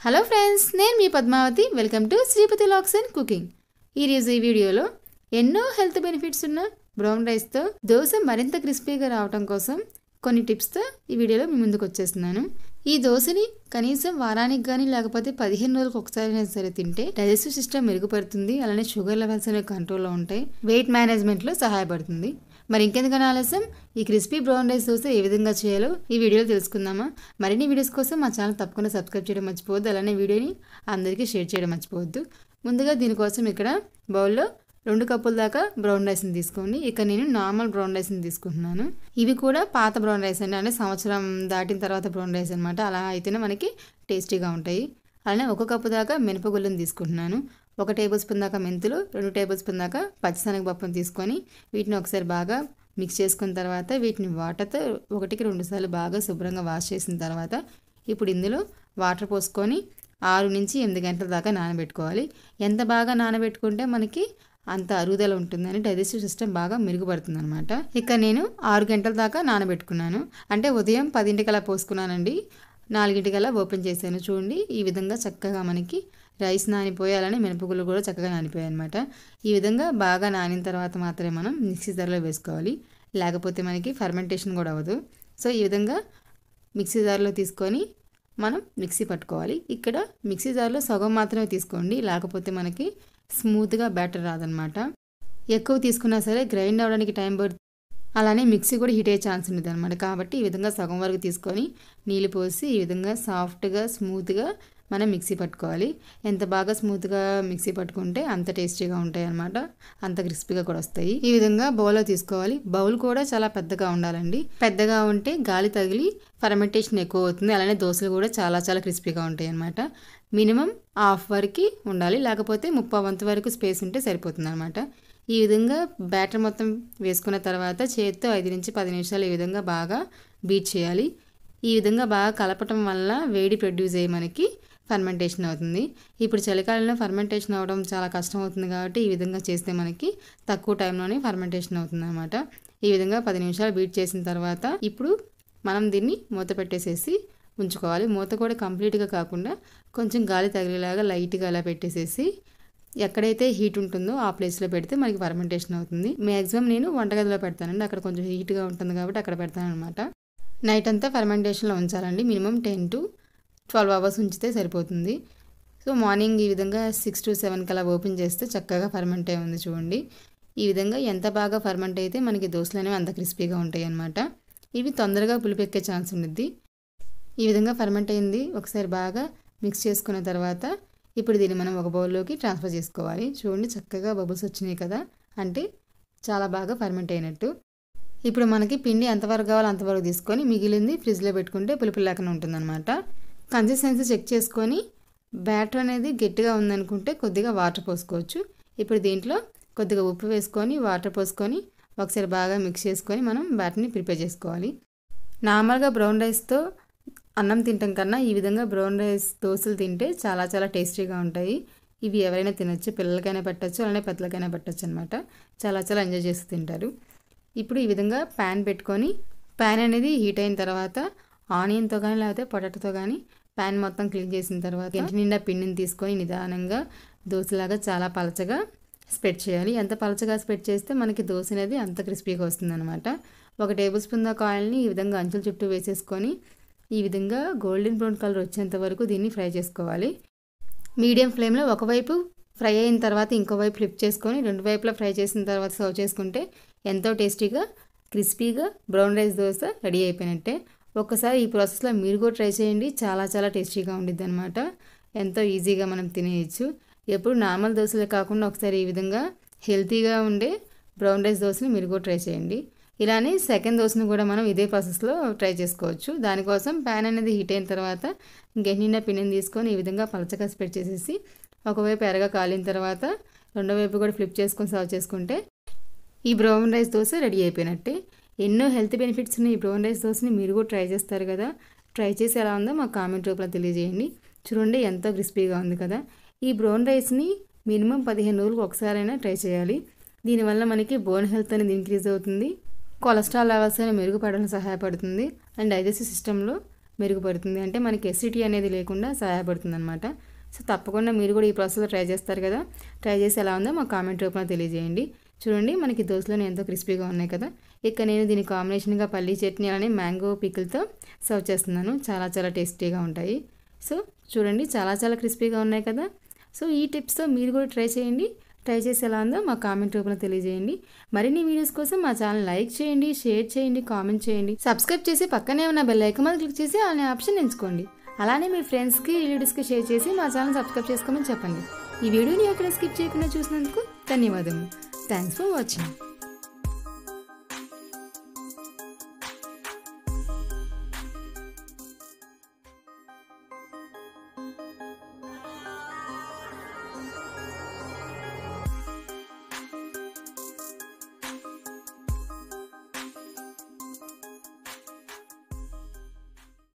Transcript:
Hello friends, నేను మీ Padmavathi. Welcome to Sripathi logs and cooking. ఈరోజు ఈ వీడియోలో ఎన్నో హెల్త్ బెనిఫిట్స్ ఉన్న బ్రౌన్ రైస్తో దోశ మరింత క్రిస్పీగా రావడం కోసం కొన్ని టిప్స్తో ఈ వీడియోలో మీ ముందుకు వచ్చేస్తున్నాను. ఈ దోశని కనీసం వారానికి కానీ లేకపోతే 15 రోజులకు ఒకసారి సరే తింటే డైజెస్టివ్ సిస్టమ్ మెరుగుపడుతుంది. అలానే షుగర్ లెవెల్స్ అనేవి కంట్రోల్లో ఉంటాయి. వెయిట్ మేనేజ్మెంట్లో సహాయపడుతుంది. మరి ఇంకెందుకన్నా ఆలస్యం, ఈ క్రిస్పీ బ్రౌన్ రైస్ దోశ ఏ విధంగా చేయాలో ఈ వీడియోలో తెలుసుకుందామా. మరిన్ని వీడియోస్ కోసం మా ఛానల్ తప్పకుండా సబ్స్క్రైబ్ చేయడం మర్చిపోవద్దు. అలానే వీడియోని అందరికీ షేర్ చేయడం మర్చిపోవద్దు. ముందుగా దీనికోసం ఇక్కడ బౌల్లో 2 కప్పుల దాకా బ్రౌన్ రైస్ని తీసుకోండి. ఇక్కడ నేను నార్మల్ బ్రౌన్ రైస్ని తీసుకుంటున్నాను. ఇవి కూడా పాత బ్రౌన్ రైస్ అండి, అంటే సంవత్సరం దాటిన తర్వాత బ్రౌన్ రైస్ అనమాట. అలా అయితేనే మనకి టేస్టీగా ఉంటాయి. అలానే 1 కప్పు దాకా మినపగుళ్ళని తీసుకుంటున్నాను. 1 టేబుల్ స్పూన్ దాకా మెంతులు, 2 టేబుల్ స్పూన్ దాకా పచ్చిశనగపప్పును తీసుకొని వీటిని ఒకసారి బాగా మిక్స్ చేసుకున్న తర్వాత వీటిని వాటర్తో 1కి 2 సార్లు బాగా శుభ్రంగా వాష్ చేసిన తర్వాత ఇప్పుడు ఇందులో వాటర్ పోసుకొని 6 నుంచి 8 గంటల దాకా నానబెట్టుకోవాలి. ఎంత బాగా నానబెట్టుకుంటే మనకి అంత అరుగుదల ఉంటుందని, డైజెస్టివ్ సిస్టమ్ బాగా మెరుగుపడుతుంది అనమాట. ఇక్కడ నేను 6 గంటల దాకా నానబెట్టుకున్నాను. అంటే ఉదయం 10ంటికల్లా పోసుకున్నానండి, 4ంటికల్లా ఓపెన్ చేశాను. చూడండి, ఈ విధంగా చక్కగా మనకి రైస్ నానిపోయాలని మినపగుళ్ళు కూడా చక్కగా నానిపోయాయి అనమాట. ఈ విధంగా బాగా నానిన తర్వాత మాత్రమే మనం మిక్సీ జార్లో వేసుకోవాలి, లేకపోతే మనకి ఫర్మెంటేషన్ కూడా అవ్వదు. సో ఈ విధంగా మిక్సీ జార్లో తీసుకొని మనం మిక్సీ పట్టుకోవాలి. ఇక్కడ మిక్సీ జార్లో సగం మాత్రమే తీసుకోండి, లేకపోతే మనకి స్మూత్గా బ్యాటర్ రాదనమాట. ఎక్కువ తీసుకున్నా సరే గ్రైండ్ అవ్వడానికి టైం పడుతుంది. అలానే మిక్సీ కూడా హీట్ అయ్యే ఛాన్స్ ఉంటుంది అనమాట. కాబట్టి ఈ విధంగా సగం వరకు తీసుకొని నీళ్ళు పోసి ఈ విధంగా సాఫ్ట్గా స్మూత్గా మనం మిక్సీ పట్టుకోవాలి. ఎంత బాగా స్మూత్గా మిక్సీ పట్టుకుంటే అంత టేస్టీగా ఉంటాయి అనమాట, అంత క్రిస్పీగా కూడా వస్తాయి. ఈ విధంగా బౌల్లో తీసుకోవాలి. బౌల్ కూడా చాలా పెద్దగా ఉండాలండి. పెద్దగా ఉంటే గాలి తగిలి ఫర్మెంటేషన్ ఎక్కువ అవుతుంది. అలానే దోశలు కూడా చాలా చాలా క్రిస్పీగా ఉంటాయి అనమాట. మినిమం హాఫ్ వరకు ఉండాలి, లేకపోతే 30 వంతు వరకు స్పేస్ ఉంటే సరిపోతుంది అనమాట. ఈ విధంగా బ్యాటర్ మొత్తం వేసుకున్న తర్వాత చేతితో 5 నుంచి 10 నిమిషాలు ఈ విధంగా బాగా బీట్ చేయాలి. ఈ విధంగా బాగా కలపటం వల్ల వేడి ప్రొడ్యూస్ అయ్యి మనకి ఫర్మెంటేషన్ అవుతుంది. ఇప్పుడు చలికాలంలో ఫర్మెంటేషన్ అవ్వడం చాలా కష్టం అవుతుంది కాబట్టి ఈ విధంగా చేస్తే మనకి తక్కువ టైంలోనే ఫర్మెంటేషన్ అవుతుంది అనమాట. ఈ విధంగా 10 నిమిషాలు బీట్ చేసిన తర్వాత ఇప్పుడు మనం దీన్ని మూత పెట్టేసేసి ఉంచుకోవాలి. మూత కూడా కంప్లీట్గా కాకుండా కొంచెం గాలి తగిలేలాగా లైట్గా అలా పెట్టేసేసి ఎక్కడైతే హీట్ ఉంటుందో ఆ ప్లేస్లో పెడితే మనకి ఫర్మెంటేషన్ అవుతుంది. మ్యాక్సిమం నేను వంటగదిలో పెడతానండి, అక్కడ కొంచెం హీట్గా ఉంటుంది కాబట్టి అక్కడ పెడతాను అనమాట. నైట్ అంతా ఫర్మెంటేషన్లో ఉంచాలండి. మినిమం 10 to 12 అవర్స్ ఉంచితే సరిపోతుంది. సో మార్నింగ్ ఈ విధంగా 6 to 7 కల్లా ఓపెన్ చేస్తే చక్కగా ఫర్మెంట్ అయి ఉంది చూడండి. ఈ విధంగా ఎంత బాగా ఫర్మెంట్ అయితే మనకి దోశలు అనేవి అంత క్రిస్పీగా ఉంటాయి అన్నమాట. ఇవి తొందరగా పులిపెక్కే ఛాన్స్ ఉంది. ఈ విధంగా ఫర్మెంట్ అయింది. ఒకసారి బాగా మిక్స్ చేసుకున్న తర్వాత ఇప్పుడు దీన్ని మనం ఒక బౌల్లోకి ట్రాన్స్ఫర్ చేసుకోవాలి. చూడండి, చక్కగా బబుల్స్ వచ్చినాయి కదా, అంటే చాలా బాగా ఫర్మెంట్ అయినట్టు. ఇప్పుడు మనకి పిండి ఎంతవరకు కావాలో అంతవరకు తీసుకొని మిగిలింది ఫ్రిడ్జ్లో పెట్టుకుంటే పులుపులు లేకుండా ఉంటుందన్నమాట. కన్సిస్టెన్సీ చెక్ చేసుకొని బ్యాటర్ అనేది గట్టిగా ఉందనుకుంటే కొద్దిగా వాటర్ పోసుకోవచ్చు. ఇప్పుడు దీంట్లో కొద్దిగా ఉప్పు వేసుకొని వాటర్ పోసుకొని ఒకసారి బాగా మిక్స్ చేసుకొని మనం బ్యాటర్ని ప్రిపేర్ చేసుకోవాలి. నార్మల్గా బ్రౌన్ రైస్తో అన్నం తినటం కన్నా ఈ విధంగా బ్రౌన్ రైస్ దోశలు తింటే చాలా చాలా టేస్టీగా ఉంటాయి. ఇవి ఎవరైనా తినొచ్చు, పిల్లలకైనా పెట్టచ్చు, అలానే పెద్దలకైనా పెట్టచ్చు అనమాట. చాలా చాలా ఎంజాయ్ చేసి తింటారు. ఇప్పుడు ఈ విధంగా ప్యాన్ పెట్టుకొని ప్యాన్ అనేది హీట్ అయిన తర్వాత ఆనియన్తో కానీ లేకపోతే పొటాటోతో కానీ ప్యాన్ మొత్తం క్లీన్ చేసిన తర్వాత ఇంటి నిండా పిండిని తీసుకొని నిదానంగా దోశలాగా చాలా పలచగా స్ప్రెడ్ చేయాలి. ఎంత పలచగా స్ప్రెడ్ చేస్తే మనకి దోశ అనేది అంత క్రిస్పీగా వస్తుంది అనమాట. 1 టేబుల్ స్పూన్ దాకా ఆయిల్ని ఈ విధంగా అంచుల చుట్టూ వేసేసుకొని ఈ విధంగా గోల్డెన్ బ్రౌన్ కలర్ వచ్చేంత వరకు దీన్ని ఫ్రై చేసుకోవాలి. మీడియం ఫ్లేమ్లో ఒకవైపు ఫ్రై అయిన తర్వాత ఇంకోవైపు ఫ్లిప్ చేసుకొని 2 వైపులా ఫ్రై చేసిన తర్వాత సర్వ్ చేసుకుంటే ఎంతో టేస్టీగా క్రిస్పీగా బ్రౌన్ రైస్ దోశ రెడీ అయిపోయినట్టే. ఒక్కసారి ఈ ప్రాసెస్లో మీరు కూడా ట్రై చేయండి, చాలా చాలా టేస్టీగా ఉండిద్ది అనమాట. ఎంతో ఈజీగా మనం తినేయచ్చు. ఎప్పుడు నార్మల్ దోశలే కాకుండా ఒకసారి ఈ విధంగా హెల్తీగా ఉండే బ్రౌన్ రైస్ దోశని మీరు కూడా ట్రై చేయండి. ఇలానే సెకండ్ దోశను కూడా మనం ఇదే ప్రాసెస్లో ట్రై చేసుకోవచ్చు. దానికోసం ప్యాన్ అనేది హీట్ అయిన తర్వాత గట్టిన పిండిని తీసుకొని ఈ విధంగా పలచగా స్ప్రెడ్ చేసేసి ఒకవైపు ఎరగా కాలిన తర్వాత రెండో వైపు కూడా ఫ్లిప్ చేసుకొని సర్వ్ చేసుకుంటే ఈ బ్రౌన్ రైస్ దోశ రెడీ అయిపోయినట్టే. ఎన్నో హెల్త్ బెనిఫిట్స్ ఉన్న ఈ బ్రౌన్ రైస్ దోశని మీరు కూడా ట్రై చేస్తారు కదా. ట్రై చేసి ఎలా ఉందో మాకు కామెంట్ రూపంలో తెలియజేయండి. చూడండి, ఎంతో క్రిస్పీగా ఉంది కదా. ఈ బ్రౌన్ రైస్ని మినిమం 15 రోజులకు ఒకసారైనా ట్రై చేయాలి. దీనివల్ల మనకి బోన్ హెల్త్ అనేది ఇంక్రీజ్ అవుతుంది, కొలెస్ట్రాల్ లెవెల్స్ అనేవి మెరుగుపడడానికి సహాయపడుతుంది, అండ్ డైజెస్టివ్ సిస్టంలో మెరుగుపడుతుంది, అంటే మనకి ఎసిడిటీ అనేది లేకుండా సహాయపడుతుంది అనమాట. సో తప్పకుండా మీరు కూడా ఈ ప్రాసెస్లో ట్రై చేస్తారు కదా. ట్రై చేసి ఎలా ఉందో మా కామెంట్ రూపంలో తెలియజేయండి. చూడండి మనకి దోశలోనే ఎంతో క్రిస్పీగా ఉన్నాయి కదా. ఇక నేను దీని కాంబినేషన్గా పల్లీ చట్నీ అలానే మ్యాంగో పికిల్తో సర్వ్ చేస్తున్నాను. చాలా చాలా టేస్టీగా ఉంటాయి. సో చూడండి చాలా క్రిస్పీగా ఉన్నాయి కదా. సో ఈ టిప్స్తో మీరు కూడా ట్రై చేయండి. ట్రై చేసి ఎలా ఉందో మా కామెంట్ రూపంలో తెలియజేయండి. మరిన్ని వీడియోస్ కోసం మా ఛానల్ లైక్ చేయండి, షేర్ చేయండి, కామెంట్ చేయండి, సబ్స్క్రైబ్ చేసి పక్కనే ఉన్న బెల్ ఐకాన్ మీద క్లిక్ చేసి అనే ఆప్షన్ ఎంచుకోండి. అలానే మీ ఫ్రెండ్స్కి రిలేటివ్స్కి షేర్ చేసి మా ఛానల్ సబ్స్క్రైబ్ చేసుకోమని చెప్పండి. ఈ వీడియోని ఎక్కడ స్కిప్ చేయకుండా చూసినందుకు ధన్యవాదములు. Thanks for watching.